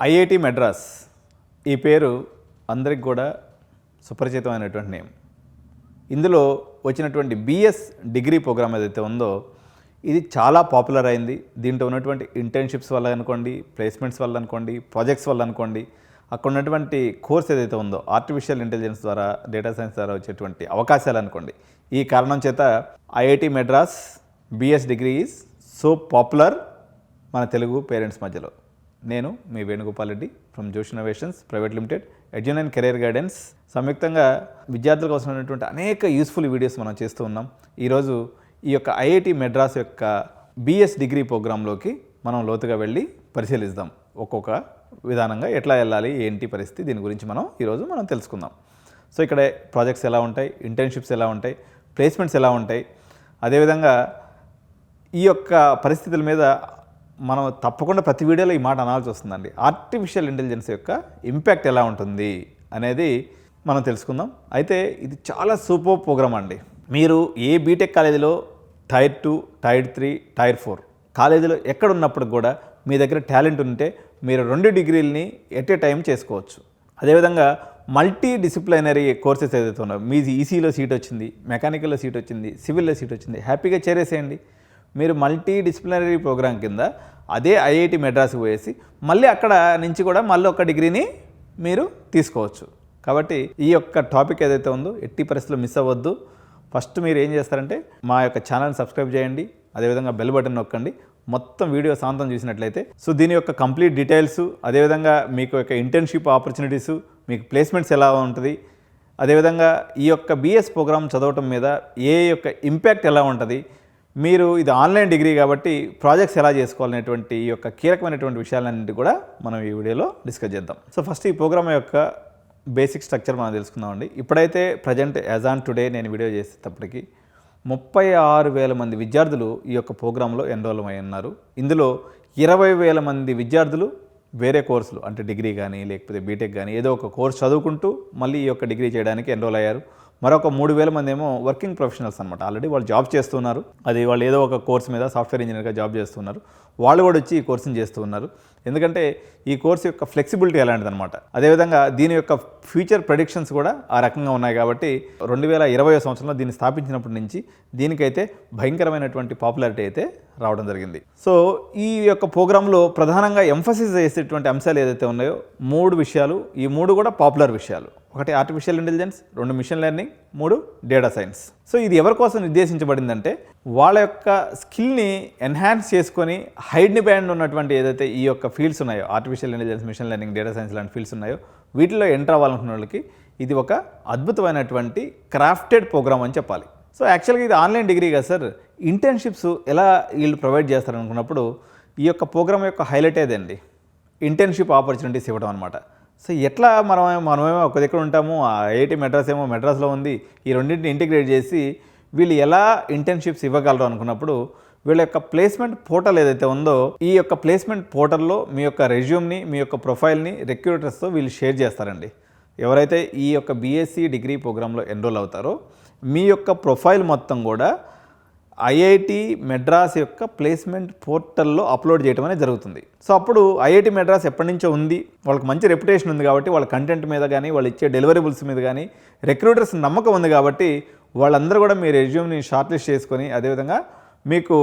IIT Madras ఈ పేరు అందరికి కూడా సుపరిచితమైనటువంటి నేమ్. ఇందులో వచ్చినటువంటి బిఎస్ డిగ్రీ ప్రోగ్రామ్ ఏదైతే ఉందో ఇది చాలా పాపులర్ అయింది. దీంట్లో ఉన్నటువంటి ఇంటర్న్షిప్స్ వల్ల అనుకోండి, ప్లేస్మెంట్స్ వల్ల అనుకోండి, ప్రాజెక్ట్స్ వల్ల అనుకోండి, అక్కడ ఉన్నటువంటి కోర్స్ ఏదైతే ఉందో ఆర్టిఫిషియల్ ఇంటెలిజెన్స్ ద్వారా, డేటా సైన్స్ ద్వారా వచ్చేటువంటి అవకాశాలు అనుకోండి, ఈ కారణం చేత IIT Madras BS degree is so popular మన తెలుగు పేరెంట్స్ మధ్యలో. నేను మీ Venugopal Reddy from Josh Innovations Private Limited, ఎడ్యున్ అండ్ కెరీర్ గైడెన్స్. సంయుక్తంగా విద్యార్థులకు అవసరమైనటువంటి అనేక యూస్ఫుల్ వీడియోస్ మనం చేస్తూ ఉన్నాం. ఈరోజు ఈ యొక్క ఐఐటి మెడ్రాస్ యొక్క బిఎస్ డిగ్రీ ప్రోగ్రాంలోకి మనం లోతుగా వెళ్ళి పరిశీలిద్దాం. ఒక్కొక్క విధానంగా ఎట్లా వెళ్ళాలి, ఏంటి పరిస్థితి, దీని గురించి ఈరోజు మనం తెలుసుకుందాం. సో ఇక్కడ ప్రాజెక్ట్స్ ఎలా ఉంటాయి, ఇంటర్న్షిప్స్ ఎలా ఉంటాయి, ప్లేస్మెంట్స్ ఎలా ఉంటాయి, అదేవిధంగా ఈ యొక్క పరిస్థితుల మీద మనం తప్పకుండా ప్రతి వీడియోలో ఈ మాట అనాల్సి వస్తుందండి. ఆర్టిఫిషియల్ ఇంటెలిజెన్స్ యొక్క ఇంపాక్ట్ ఎలా ఉంటుంది అనేది మనం తెలుసుకుందాం. అయితే ఇది చాలా సూపర్ ప్రోగ్రామ్ అండి. మీరు ఏ బీటెక్ కాలేజీలో టైర్ 2, టైర్ 3, టైర్ 4 కాలేజీలో ఎక్కడున్నప్పుడు కూడా మీ దగ్గర టాలెంట్ ఉంటే మీరు 2 డిగ్రీలని ఎట్ ఏ టైం చేసుకోవచ్చు. అదేవిధంగా మల్టీ డిసిప్లినరీ కోర్సెస్ ఏదైతే ఉన్నాయో, మీ ఈసీలో సీట్ వచ్చింది, మెకానికల్లో సీట్ వచ్చింది, సివిల్లో సీట్ వచ్చింది, హ్యాపీగా చేరేసేయండి. మీరు మల్టీ డిసిప్లినరీ ప్రోగ్రామ్ కింద అదే ఐఐటి మెడ్రాస్కి పోయేసి మళ్ళీ అక్కడ నుంచి కూడా మళ్ళీ ఒక డిగ్రీని మీరు తీసుకోవచ్చు. కాబట్టి ఈ యొక్క టాపిక్ ఏదైతే ఉందో ఎట్టి పరిస్థితుల్లో మిస్ అవ్వద్దు. ఫస్ట్ మీరు ఏం చేస్తారంటే మా యొక్క ఛానల్ని సబ్స్క్రైబ్ చేయండి, అదేవిధంగా బెల్ బటన్ నొక్కండి. మొత్తం వీడియో సాంతం చూసినట్లయితే సో దీని యొక్క కంప్లీట్ డీటెయిల్స్, అదేవిధంగా మీకు యొక్క ఇంటర్న్షిప్ ఆపర్చునిటీసు, మీకు ప్లేస్మెంట్స్ ఎలా ఉంటుంది, అదేవిధంగా ఈ యొక్క బిఎస్ ప్రోగ్రామ్ చదవటం మీద ఏ యొక్క ఇంపాక్ట్ ఎలా ఉంటుంది, మీరు ఇది ఆన్లైన్ డిగ్రీ కాబట్టి ప్రాజెక్ట్స్ ఎలా చేసుకోవాలనేటువంటి ఈ యొక్క కీలకమైనటువంటి విషయాలన్నింటి కూడా మనం ఈ వీడియోలో డిస్కస్ చేద్దాం. సో ఫస్ట్ ఈ ప్రోగ్రామ్ యొక్క బేసిక్ స్ట్రక్చర్ మనం తెలుసుకుందామండి. ఇప్పుడైతే ప్రజెంట్ యాజ్ ఆన్ టుడే నేను వీడియో చేసేటప్పటికి 36,000 మంది విద్యార్థులు ఈ యొక్క ప్రోగ్రాంలో ఎన్రోల్ అయి ఉన్నారు. ఇందులో 20,000 మంది విద్యార్థులు వేరే కోర్సులు అంటే డిగ్రీ కానీ లేకపోతే బీటెక్ కానీ ఏదో ఒక కోర్స్ చదువుకుంటూ మళ్ళీ ఈ యొక్క డిగ్రీ చేయడానికి ఎన్రోల్ అయ్యారు. మరొక 3,000 మంది ఏమో వర్కింగ్ ప్రొఫెషనల్స్ అనమాట. ఆల్రెడీ వాళ్ళు జాబ్ చేస్తున్నారు, అది వాళ్ళు ఏదో ఒక కోర్స్ మీద సాఫ్ట్వేర్ ఇంజనీర్గా జాబ్ చేస్తున్నారు. వాళ్ళు కూడా వచ్చి ఈ కోర్సుని చేస్తూ ఉన్నారు. ఎందుకంటే ఈ కోర్సు యొక్క ఫ్లెక్సిబిలిటీ ఎలాంటిదనమాట. అదేవిధంగా దీని యొక్క ఫ్యూచర్ ప్రెడిక్షన్స్ కూడా ఆ రకంగా ఉన్నాయి. కాబట్టి 2020 సంవత్సరంలో దీన్ని స్థాపించినప్పటి నుంచి దీనికైతే భయంకరమైనటువంటి పాపులారిటీ అయితే రావడం జరిగింది. సో ఈ యొక్క ప్రోగ్రాంలో ప్రధానంగా ఎంఫసిస్ చేసేటువంటి అంశాలు ఏదైతే ఉన్నాయో 3 విషయాలు, ఈ 3 కూడా పాపులర్ విషయాలు. 1 artificial intelligence, 2 machine learning, 3 data science. So ఇది ఎవరి కోసం నిర్దేశించబడిందంటే వాళ్ళ యొక్క స్కిల్ని ఎన్హాన్స్ చేసుకొని హైడ్ బ్యాండ్ ఉన్నటువంటి ఏదైతే ఈ యొక్క ఫీల్డ్స్ ఉన్నాయో, artificial intelligence, machine learning, data science లాంటి ఫీల్డ్స్ ఉన్నాయో వీటిలో ఎంటర్ అవ్వాలనుకున్న వాళ్ళకి ఇది ఒక అద్భుతమైనటువంటి క్రాఫ్టెడ్ ప్రోగ్రామ్ అని చెప్పాలి. సో యాక్చువల్గా ఇది ఆన్లైన్ డిగ్రీ కదా సార్, ఇంటర్న్షిప్స్ ఎలా వీళ్ళు ప్రొవైడ్ చేస్తారనుకున్నప్పుడు ఈ యొక్క ప్రోగ్రామ్ యొక్క హైలైట్ ఏదండి ఇంటర్న్షిప్ ఆపర్చునిటీస్ ఇవ్వడం అనమాట. సో ఎట్లా మనమేమో ఒక దగ్గర ఉంటాము, ఐఐటి మెడ్రాస్ ఏమో మెడ్రాస్లో ఉంది, ఈ రెండింటిని ఇంటిగ్రేట్ చేసి వీళ్ళు ఎలా ఇంటర్న్షిప్స్ ఇవ్వగలరు అనుకున్నప్పుడు వీళ్ళ యొక్క ప్లేస్మెంట్ పోర్టల్ ఏదైతే ఉందో ఈ యొక్క ప్లేస్మెంట్ పోర్టల్లో మీ యొక్క రెజ్యూమ్ని, మీ యొక్క ప్రొఫైల్ని రిక్రూటర్స్తో వీళ్ళు షేర్ చేస్తారండి. ఎవరైతే ఈ యొక్క బీఎస్సీ డిగ్రీ ప్రోగ్రాంలో ఎన్రోల్ అవుతారో మీ యొక్క ప్రొఫైల్ మొత్తం కూడా ఐఐటి మెడ్రాస్ యొక్క ప్లేస్మెంట్ పోర్టల్లో అప్లోడ్ చేయడం అనేది జరుగుతుంది. సో అప్పుడు ఐఐటి మెడ్రాస్ ఎప్పటి నుంచో ఉంది, వాళ్ళకి మంచి రెప్యుటేషన్ ఉంది కాబట్టి వాళ్ళ కంటెంట్ మీద కానీ వాళ్ళు ఇచ్చే డెలివరబుల్స్ మీద కానీ రిక్రూటర్స్ నమ్మకం ఉంది కాబట్టి వాళ్ళందరూ కూడా మీ రెజ్యూమ్ని షార్ట్ లిస్ట్ చేసుకొని అదేవిధంగా మీకు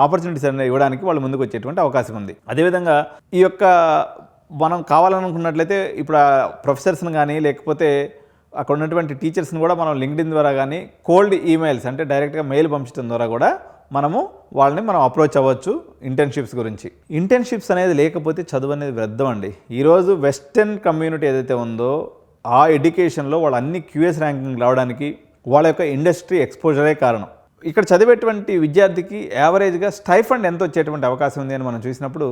ఆపర్చునిటీస్ అనేవి ఇవ్వడానికి వాళ్ళు ముందుకు వచ్చేటువంటి అవకాశం ఉంది. అదేవిధంగా ఈ యొక్క మనం కావాలనుకున్నట్లయితే ఇప్పుడు ఆ ప్రొఫెసర్స్ని కానీ లేకపోతే అక్కడ ఉన్నటువంటి టీచర్స్ని కూడా మనం లింక్డ్ఇన్ ద్వారా కానీ కోల్డ్ ఈమెయిల్స్ అంటే డైరెక్ట్గా మెయిల్ పంపించడం ద్వారా కూడా మనం అప్రోచ్ అవ్వచ్చు ఇంటర్న్షిప్స్ గురించి. ఇంటర్న్షిప్స్ అనేది లేకపోతే చదువు అనేది వ్యర్థం అండి. ఈరోజు వెస్టర్న్ కమ్యూనిటీ ఏదైతే ఉందో ఆ ఎడ్యుకేషన్లో వాళ్ళు అన్ని క్యూఎస్ ర్యాంకింగ్ రావడానికి వాళ్ళ యొక్క ఇండస్ట్రీ ఎక్స్పోజరే కారణం. ఇక్కడ చదివేటువంటి విద్యార్థికి యావరేజ్గా స్టైఫండ్ ఎంత వచ్చేటువంటి అవకాశం ఉంది అని మనం చూసినప్పుడు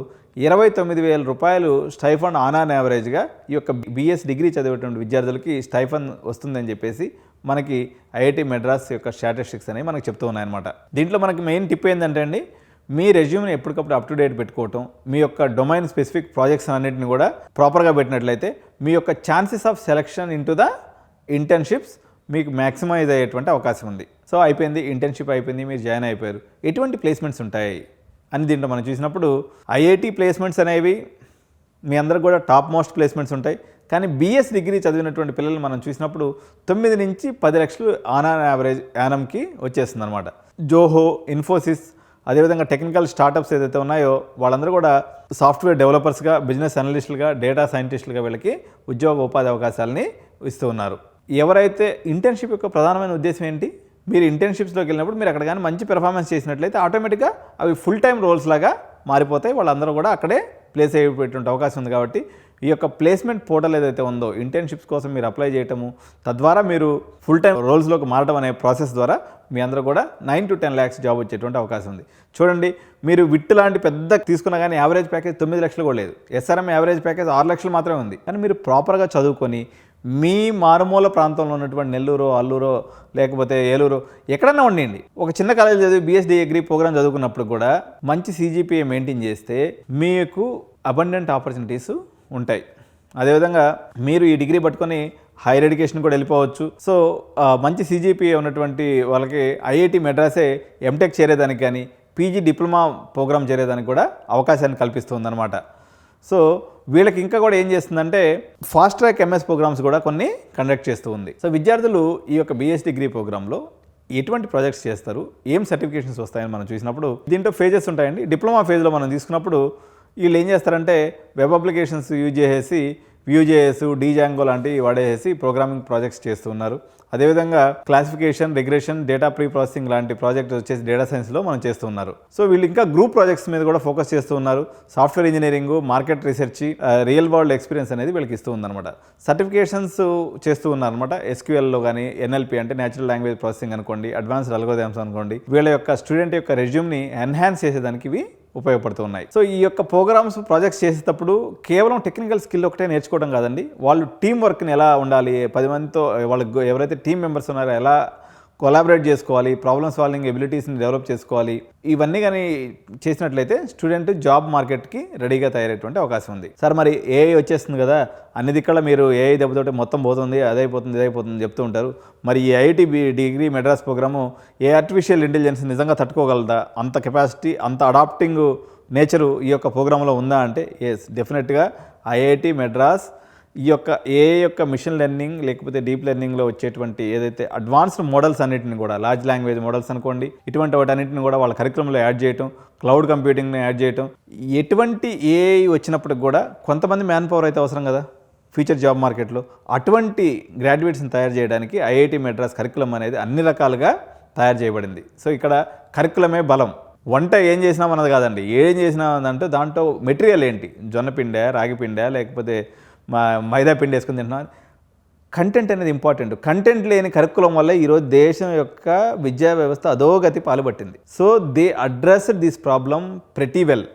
29,000 రూపాయలు స్టైఫండ్ ఆన్ యావరేజ్గా ఈ యొక్క బిఎస్ డిగ్రీ చదివేటువంటి విద్యార్థులకి స్టైఫండ్ వస్తుందని చెప్పేసి మనకి ఐఐటి మెడ్రాస్ యొక్క స్టాటిస్టిక్స్ అనేవి మనకు చెప్తూ ఉన్నాయన్నమాట. దీంట్లో మనకి మెయిన్ టిప్ ఏంటంటే అండి, మీ రెజ్యూమ్ని ఎప్పటికప్పుడు అప్ టు డేట్ పెట్టుకోవటం, మీ యొక్క డొమైన్ స్పెసిఫిక్ ప్రాజెక్ట్స్ అన్నింటిని కూడా ప్రాపర్గా పెట్టినట్లయితే మీ యొక్క chances of selection into the internships మీకు మ్యాక్సిమైజ్ అయ్యేటువంటి అవకాశం ఉంది. సో అయిపోయింది, ఇంటర్న్షిప్ అయిపోయింది, మీరు జాయిన్ అయిపోయారు, ఎటువంటి ప్లేస్మెంట్స్ ఉంటాయి అని దీంట్లో మనం చూసినప్పుడు ఐఐటి ప్లేస్మెంట్స్ అనేవి మీ అందరికి కూడా టాప్ మోస్ట్ ప్లేస్మెంట్స్ ఉంటాయి. కానీ బీఎస్ డిగ్రీ చదివినటువంటి పిల్లల్ని మనం చూసినప్పుడు 9 నుంచి 10 లక్షలు ఆన్ యావరేజ్ యానంకి వచ్చేస్తుంది అనమాట. జోహో, ఇన్ఫోసిస్, అదేవిధంగా టెక్నికల్ స్టార్టప్స్ ఏదైతే ఉన్నాయో వాళ్ళందరూ కూడా సాఫ్ట్వేర్ డెవలపర్స్గా, బిజినెస్ అనలిస్టులుగా, డేటా సైంటిస్టులుగా వీళ్ళకి ఉద్యోగ ఉపాధి అవకాశాలని ఇస్తూ ఉన్నారు. ఎవరైతే ఇంటర్న్షిప్ యొక్క ప్రధానమైన ఉద్దేశం ఏంటి, మీరు ఇంటర్న్షిప్స్లోకి వెళ్ళినప్పుడు మీరు అక్కడ కానీ మంచి పెర్ఫార్మెన్స్ చేసినట్లయితే ఆటోమేటిక్గా అవి ఫుల్ టైం రోల్స్ లాగా మారిపోతాయి. వాళ్ళందరూ కూడా అక్కడే ప్లేస్ అయ్యేటువంటి అవకాశం ఉంది. కాబట్టి ఈ యొక్క ప్లేస్మెంట్ పోర్టల్ ఏదైతే ఉందో ఇంటర్న్షిప్స్ కోసం మీరు అప్లై చేయటము, తద్వారా మీరు ఫుల్ టైం రోల్స్లోకి మారడం అనే ప్రాసెస్ ద్వారా మీ అందరూ కూడా 9 to 10 lakhs జాబ్ వచ్చేటువంటి అవకాశం ఉంది. చూడండి, మీరు విట్ లాంటి పెద్ద తీసుకున్నా కానీ యావరేజ్ ప్యాకేజ్ 9 లక్షలు కూడా లేదు. ఎస్ఆర్ఎం యావరేజ్ ప్యాకేజ్ 6 లక్షలు మాత్రమే ఉంది. కానీ మీరు ప్రాపర్గా చదువుకొని మీ మారుమూల ప్రాంతంలో ఉన్నటువంటి నెల్లూరు, అల్లూరు, లేకపోతే ఏలూరు ఎక్కడన్నా ఉండండి, ఒక చిన్న కాలేజ్ చదివి బీఎస్ డిగ్రీ ప్రోగ్రామ్ చదువుకున్నప్పుడు కూడా మంచి సీజీపీఏ మెయింటైన్ చేస్తే మీకు అబండెంట్ ఆపర్చునిటీస్ ఉంటాయి. అదేవిధంగా మీరు ఈ డిగ్రీ పట్టుకొని హైయర్ ఎడ్యుకేషన్ కూడా వెళ్ళిపోవచ్చు. సో మంచి సీజీపీఏ ఉన్నటువంటి వాళ్ళకి ఐఐటి మెడ్రాసే ఎంటెక్ చేరేదానికి కానీ పీజీ డిప్లొమా ప్రోగ్రామ్ చేరేదానికి కూడా అవకాశాన్ని కల్పిస్తుందన్నమాట. సో వీళ్ళకి ఇంకా కూడా ఏం చేస్తుందంటే ఫాస్ట్ ట్రాక్ ఎంఎస్ ప్రోగ్రామ్స్ కూడా కొన్ని కండక్ట్ చేస్తూ ఉంది. సో విద్యార్థులు ఈ యొక్క బీఎస్ డిగ్రీ ప్రోగ్రాంలో ఎటువంటి ప్రాజెక్ట్స్ చేస్తారు, ఏం సర్టిఫికేషన్స్ వస్తాయని మనం చూసినప్పుడు దీంట్లో ఫేజెస్ ఉంటాయండి. డిప్లొమా ఫేజ్లో మనం తీసుకున్నప్పుడు వీళ్ళు ఏం చేస్తారంటే వెబ్ అప్లికేషన్స్ యూజ్ చేసేసి Vue.js, Django లాంటివి వాడేసి ప్రోగ్రామింగ్ ప్రాజెక్ట్స్ చేస్తూ ఉన్నారు. అదేవిధంగా classification, regression, data pre processing లాంటి ప్రాజెక్ట్ వచ్చేసి డేటా సైన్స్లో మనం చేస్తూ ఉన్నారు. సో వీళ్ళు ఇంకా గ్రూప్ ప్రాజెక్ట్స్ మీద కూడా ఫోకస్ చేస్తూ ఉన్నారు. Software engineering, market research, real world experience అనేది వీళ్ళకి ఇస్తూ ఉందన్నమాట. సర్టిఫికేషన్స్ చేస్తూ ఉన్నారనమాట. ఎస్క్యూఎల్లో కానీ ఎన్ఎల్పి అంటే నేచురల్ లాంగ్వేజ్ ప్రాసెసింగ్ అనుకోండి, అడ్వాన్స్డ్ అల్గోరిథమ్స్ అనుకోండి, వీళ్ళ యొక్క స్టూడెంట్ యొక్క రెజ్యూమ్ని ఎన్హాన్స్ చేసేదానికి ఇవి ఉపయోగపడుతూ ఉన్నాయి. సో ఈ యొక్క ప్రోగ్రామ్స్ ప్రాజెక్ట్స్ చేసేటప్పుడు కేవలం టెక్నికల్ స్కిల్ ఒకటే నేర్చుకోవడం కాదండి, వాళ్ళు టీం వర్క్ని ఎలా ఉండాలి, 10 మందితో వాళ్ళకి ఎవరైతే టీం మెంబర్స్ ఉన్నారో ఎలా కొలాబరేట్ చేసుకోవాలి, ప్రాబ్లమ్ సాల్వింగ్ ఎబిలిటీస్ని డెవలప్ చేసుకోవాలి, ఇవన్నీ కానీ చేసినట్లయితే స్టూడెంట్ జాబ్ మార్కెట్కి రెడీగా తయారయ్యేటువంటి అవకాశం ఉంది. సార్ మరి ఏఐ వచ్చేస్తుంది కదా, అన్ని దిక్కల మీరు ఏఐ దెబ్బతోటి మొత్తం పోతుంది, అదైపోతుంది ఇదైపోతుంది చెప్తూ ఉంటారు. మరి ఈ ఐఐటి డిగ్రీ మెడ్రాస్ ప్రోగ్రాము ఏ ఆర్టిఫిషియల్ ఇంటెలిజెన్స్ నిజంగా తట్టుకోగలదా, అంత కెపాసిటీ, అంత అడాప్టింగ్ నేచరు ఈ యొక్క ప్రోగ్రాంలో ఉందా అంటే ఎస్, డెఫినెట్గా ఐఐటి మెడ్రాస్ ఈ యొక్క ఏఐ యొక్క మిషన్ లెర్నింగ్ లేకపోతే డీప్ లెర్నింగ్లో వచ్చేటువంటి ఏదైతే అడ్వాన్స్డ్ మోడల్స్ అన్నింటిని కూడా, లార్జ్ లాంగ్వేజ్ మోడల్స్ అనుకోండి, ఇటువంటి వాటన్నింటిని కూడా వాళ్ళ కరికులంలో యాడ్ చేయటం, క్లౌడ్ కంప్యూటింగ్ని యాడ్ చేయటం, ఎటువంటి ఏఐ వచ్చినప్పటికి కూడా కొంతమంది మ్యాన్ పవర్ అయితే అవసరం కదా ఫ్యూచర్ జాబ్ మార్కెట్లో. అటువంటి గ్రాడ్యుయేట్స్ని తయారు చేయడానికి ఐఐటి మెడ్రాస్ కరికులం అనేది అన్ని రకాలుగా తయారు చేయబడింది. సో ఇక్కడ కరికులమే బలం. వంట ఏం చేసినా అన్నది కాదండి, ఏం చేసినా అంటే దాంట్లో మెటీరియల్ ఏంటి, జొన్న పిండా, రాగి పిండా, లేకపోతే మైదా పిండి వేసుకుని తింటున్నాం. కంటెంట్ అనేది ఇంపార్టెంట్. కంటెంట్ లేని కరికులం వల్ల ఈరోజు దేశం యొక్క విద్యా వ్యవస్థ అధోగతి పాల్పట్టింది. So they addressed this problem pretty well.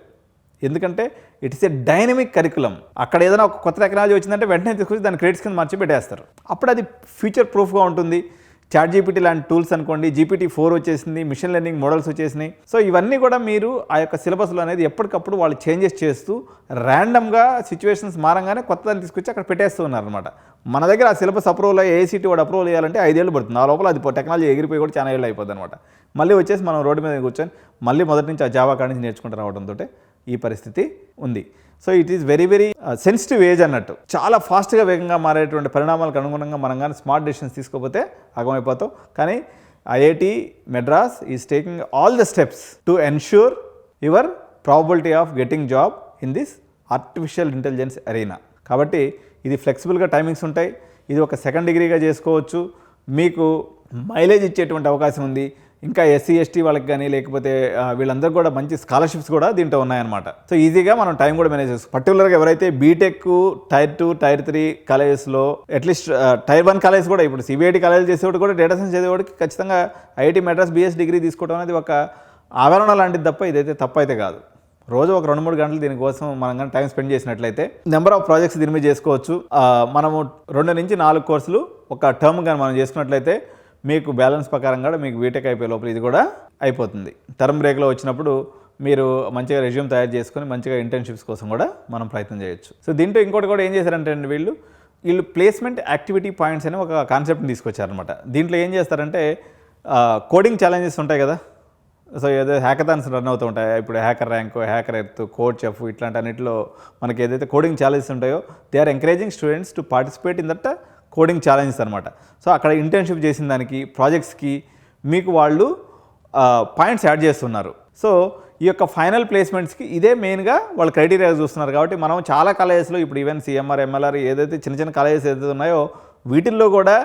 ఎందుకంటే ఇట్స్ ఏ డైనమిక్ కరికులం. అక్కడ ఏదైనా ఒక కొత్త టెక్నాలజీ వచ్చిందంటే వెంటనే తీసుకొచ్చి దాని క్రెడిట్స్ కింద మార్చి పెట్టేస్తారు. అప్పుడు అది ఫ్యూచర్ ప్రూఫ్గా ఉంటుంది. చాట్ జీపీటీ లాంటి టూల్స్ అనుకోండి, GPT-4 వచ్చేసింది, మిషన్ లెర్నింగ్ మోడల్స్ వచ్చేసినాయి. సో ఇవన్నీ కూడా మీరు ఆ యొక్క సిలబస్లో అనేది ఎప్పటికప్పుడు వాళ్ళు చేంజెస్ చేస్తూ ర్యాండమ్గా సిచ్యువేషన్స్ మారంగానే కొత్త దాన్ని తీసుకొచ్చి అక్కడ పెట్టేస్తూ ఉన్నారనమాట. మన దగ్గర ఆ సిలబస్ అప్రూవల్ అయ్యి ఏసీటీ వాడు అప్రూవల్ చేయాలంటే 5 ఏళ్ళు పడుతుంది. ఆ లోపల అది టెక్నాలజీ ఎగిరిపోయి కూడా చాలా ఏళ్ళు అయిపోద్ది అనమాట. మళ్ళీ వచ్చేసి మనం రోడ్డు మీద కూర్చొని మళ్ళీ మొదటి నుంచి ఆ జావా కాడి నుంచి నేర్చుకుంటూ రావడంతో ఈ పరిస్థితి ఉంది. So it is very very sensitive age అన్నట్టు. చాలా ఫాస్ట్గా వేగంగా మారేటువంటి పరిణామాలకు అనుగుణంగా మనం కానీ స్మార్ట్ డెసిషన్స్ తీసుకోకపోతే అగమైపోతాం. కానీ IIT Madras is taking all the steps to ensure your probability of getting job in this artificial intelligence arena. కాబట్టి ఇది ఫ్లెక్సిబుల్గా టైమింగ్స్ ఉంటాయి. ఇది ఒక సెకండ్ డిగ్రీగా చేసుకోవచ్చు. మీకు మైలేజ్ ఇచ్చేటువంటి అవకాశం ఉంది. ఇంకా SC ST వాళ్ళకి కానీ లేకపోతే వీళ్ళందరూ కూడా మంచి స్కాలర్షిప్స్ కూడా దీంట్లో ఉన్నాయన్నమాట. సో ఈజీగా మనం టైం కూడా మేనేజ్ చేసుకోవచ్చు. పర్టికులర్గా ఎవరైతే బీటెక్ టైర్ 2, టైర్ 3 కాలేజెస్లో అట్లీస్ట్ టైర్ 1 కాలేజ్ కూడా ఇప్పుడు CBIT కాలేజ్ చేసేవాడు కూడా డేటా సైన్స్ చదివేవాడికి ఖచ్చితంగా ఐఐటి మెడ్రాస్ BS డిగ్రీ తీసుకోవడం అనేది ఒక ఆవరణ లాంటిది తప్ప ఇదైతే తప్పు అయితే కాదు. రోజు ఒక 2-3 గంటలు దీనికోసం మనం కానీ టైం స్పెండ్ చేసినట్లయితే నెంబర్ ఆఫ్ ప్రాజెక్ట్స్ దీని మీద చేసుకోవచ్చు. మనము 2 నుంచి 4 కోర్సులు ఒక టర్మ్ కానీ మనం చేసుకున్నట్లయితే మీకు బ్యాలెన్స్ ప్రకారం కూడా మీకు బీటెక్ అయిపోయే లోపల ఇది కూడా అయిపోతుంది. టర్మ్ బ్రేక్లో వచ్చినప్పుడు మీరు మంచిగా రెజ్యూమ్ తయారు చేసుకొని మంచిగా ఇంటర్న్షిప్స్ కోసం కూడా మనం ప్రయత్నం చేయొచ్చు. సో దీంట్లో ఇంకోటి కూడా ఏం చేశారంటే అండి వీళ్ళు ప్లేస్మెంట్ యాక్టివిటీ పాయింట్స్ అని ఒక కాన్సెప్ట్ని తీసుకొచ్చారనమాట. దీంట్లో ఏం చేస్తారంటే కోడింగ్ ఛాలెంజెస్ ఉంటాయి కదా, సో ఏదో హ్యాకథాన్స్ రన్ అవుతూ ఉంటాయి. ఇప్పుడు hacker rank, hacker earth, code chef ఇట్లాంటి అన్నింటిలో మనకి ఏదైతే కోడింగ్ ఛాలెంజెస్ ఉంటాయో they are encouraging students to participate in that coding challenges అనమాట. సో అక్కడ ఇంటర్న్షిప్ చేసిన దానికి ప్రాజెక్ట్స్కి మీకు వాళ్ళు పాయింట్స్ యాడ్ చేస్తున్నారు. సో ఈ యొక్క ఫైనల్ ప్లేస్మెంట్స్కి ఇదే మెయిన్గా వాళ్ళు క్రైటీరియా చూస్తున్నారు. కాబట్టి మనం చాలా కాలేజెస్లో ఇప్పుడు ఈవెన్ సిఎంఆర్, ఎంఎల్ఆర్ ఏదైతే చిన్న చిన్న కాలేజెస్ ఏదైతే ఉన్నాయో వీటిల్లో కూడా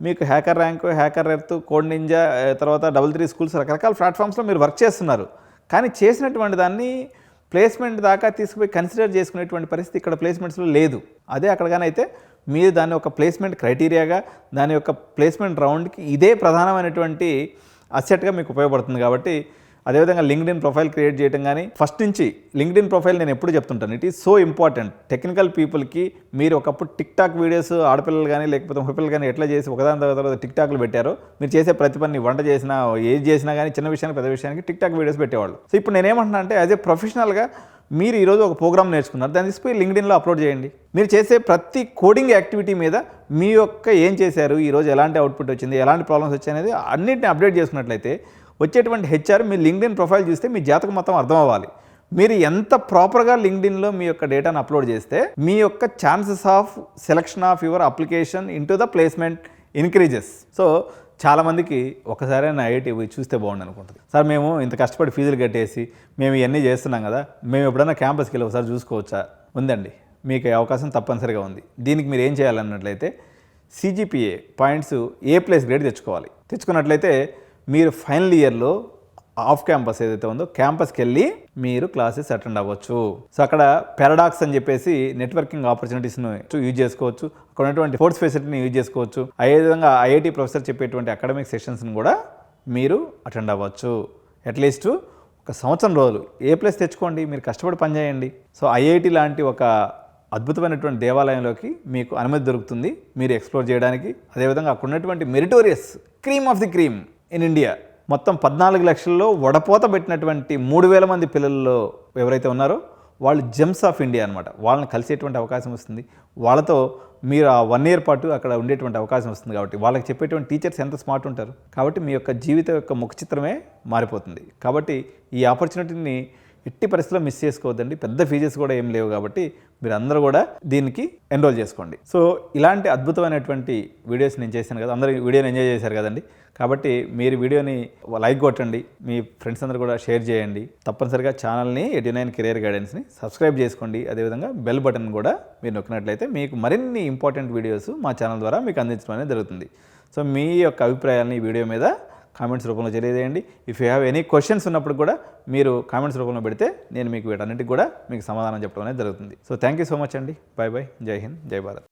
మీకు hacker rank, hacker earth, code ninja, తర్వాత 33 స్కూల్స్ రకరకాల ప్లాట్ఫామ్స్లో మీరు వర్క్ చేస్తున్నారు. కానీ చేసినటువంటి దాన్ని ప్లేస్మెంట్ దాకా తీసుకుపోయి కన్సిడర్ చేసుకునేటువంటి పరిస్థితి ఇక్కడ ప్లేస్మెంట్స్లో లేదు. అదే అక్కడగానైతే మీరు దాన్ని ఒక ప్లేస్మెంట్ క్రైటీరియాగా, దాని యొక్క ప్లేస్మెంట్ రౌండ్కి ఇదే ప్రధానమైనటువంటి అసెట్గా మీకు ఉపయోగపడుతుంది. కాబట్టి అదేవిధంగా లింక్డ్ఇన్ ప్రొఫైల్ క్రియేట్ చేయడం కానీ ఫస్ట్ నుంచి లింక్డ్ఇన్ ప్రొఫైల్ నేను ఎప్పుడు చెప్తుంటాను, it is so important. Technical పీపుల్కి మీరు ఒకప్పుడు టిక్టాక్ వీడియోస్ ఆడపిల్లలు కానీ లేకపోతే మగపిల్లలు కానీ ఎట్లా చేసి ఒకదాని తర్వాత టిక్టాక్లు పెట్టారో, మీరు చేసే ప్రతి పని వంట చేసినా ఏది చేసినా కానీ చిన్న విషయానికి పెద్ద విషయానికి టిక్టాక్ వీడియోస్ పెట్టేవాళ్ళు. సో ఇప్పుడు నేనేమంటున్నా అంటే యాజ్ ఏ ప్రొఫెషనల్గా మీరు ఈరోజు ఒక ప్రోగ్రామ్ నేర్చుకున్నారు, దాన్ని తీసుకుపోయి లింక్డ్ఇన్లో అప్లోడ్ చేయండి. మీరు చేసే ప్రతి కోడింగ్ యాక్టివిటీ మీద మీ యొక్క ఏం చేశారు, ఈరోజు ఎలాంటి అవుట్పుట్ వచ్చింది, ఎలాంటి ప్రాబ్లమ్స్ వచ్చాయి అనేది అన్నింటిని అప్డేట్ చేసుకున్నట్లయితే వచ్చేటువంటి హెచ్ఆర్ మీ లింక్డ్ఇన్ ప్రొఫైల్ చూస్తే మీ జాతకం మొత్తం అర్థం అవ్వాలి. మీరు ఎంత ప్రాపర్గా లింక్డ్ఇన్లో మీ యొక్క డేటాను అప్లోడ్ చేస్తే మీ యొక్క chances of selection of your application into the placement increases. So చాలామందికి ఒకసారైనా ఐఐటీ పోయి చూస్తే బాగుండు అనుకుంటుంది. సార్ మేము ఇంత కష్టపడి ఫీజులు కట్టేసి మేము ఇవన్నీ చేస్తున్నాం కదా, మేము ఎప్పుడైనా క్యాంపస్కి వెళ్ళి ఒకసారి చూసుకోవచ్చా? ఉందండి, మీకు అవకాశం తప్పనిసరిగా ఉంది. దీనికి మీరు ఏం చేయాలన్నట్లయితే సిజిపిఏ పాయింట్స్ A+ గ్రేడ్ తెచ్చుకోవాలి. తెచ్చుకున్నట్లయితే మీరు ఫైనల్ ఇయర్లో ఆఫ్ క్యాంపస్ ఏదైతే ఉందో క్యాంపస్కి వెళ్ళి మీరు క్లాసెస్ అటెండ్ అవ్వచ్చు. సో అక్కడ పారాడాక్స్ అని చెప్పేసి నెట్వర్కింగ్ ఆపర్చునిటీస్ను యూజ్ చేసుకోవచ్చు, అక్కడ ఉన్నటువంటి స్పోర్ట్స్ ఫెసిలిటీని యూజ్ చేసుకోవచ్చు. అదేవిధంగా ఐఐటి ప్రొఫెసర్ చెప్పేటువంటి అకాడమిక్ సెషన్స్ని కూడా మీరు అటెండ్ అవ్వచ్చు. అట్లీస్ట్ ఒక సంవత్సరం రోజులు A+ తెచ్చుకోండి, మీరు కష్టపడి పనిచేయండి. సో ఐఐటి లాంటి ఒక అద్భుతమైనటువంటి దేవాలయంలోకి మీకు అనుమతి దొరుకుతుంది మీరు ఎక్స్ప్లోర్ చేయడానికి. అదేవిధంగా అక్కడ ఉన్నటువంటి meritorious cream of the cream in India మొత్తం 14 లక్షల్లో వడపోత పెట్టినటువంటి 3,000 మంది పిల్లల్లో ఎవరైతే ఉన్నారో వాళ్ళు జెమ్స్ ఆఫ్ ఇండియా అనమాట. వాళ్ళని కలిసేటువంటి అవకాశం వస్తుంది. వాళ్ళతో మీరు ఆ 1 ఇయర్ పాటు అక్కడ ఉండేటువంటి అవకాశం వస్తుంది. కాబట్టి వాళ్ళకి చెప్పేటువంటి టీచర్స్ ఎంత స్మార్ట్ ఉంటారు. కాబట్టి మీ యొక్క జీవితం యొక్క ముఖ చిత్రమే మారిపోతుంది. కాబట్టి ఈ ఆపర్చునిటీని ఎట్టి పరిస్థితుల్లో మిస్ చేసుకోవద్దండి. పెద్ద ఫీజెస్ కూడా ఏం లేవు. కాబట్టి మీరు అందరూ కూడా దీనికి ఎన్రోల్ చేసుకోండి. సో ఇలాంటి అద్భుతమైనటువంటి వీడియోస్ నేను చేశాను కదా, అందరూ వీడియోని ఎంజాయ్ చేశారు కదండి. కాబట్టి మీరు వీడియోని లైక్ కొట్టండి, మీ ఫ్రెండ్స్ అందరూ కూడా షేర్ చేయండి. తప్పనిసరిగా ఛానల్ని 89 కెరియర్ గైడెన్స్ని సబ్స్క్రైబ్ చేసుకోండి. అదేవిధంగా బెల్ బటన్ కూడా మీరు నొక్కినట్లయితే మీకు మరిన్ని ఇంపార్టెంట్ వీడియోస్ మా ఛానల్ ద్వారా మీకు అందించడం అనేది జరుగుతుంది. సో మీ యొక్క అభిప్రాయాలని ఈ వీడియో మీద కామెంట్స్ రూపంలో తెలియజేయండి. If you have any questions ఉన్నప్పుడు కూడా మీరు కామెంట్స్ రూపంలో పెడితే నేను మీకు వీటన్నిటికి కూడా మీకు సమాధానం చెప్పడం అనేది జరుగుతుంది. So thank you so much అండి. Bye bye. జై హింద్, జై భారత్.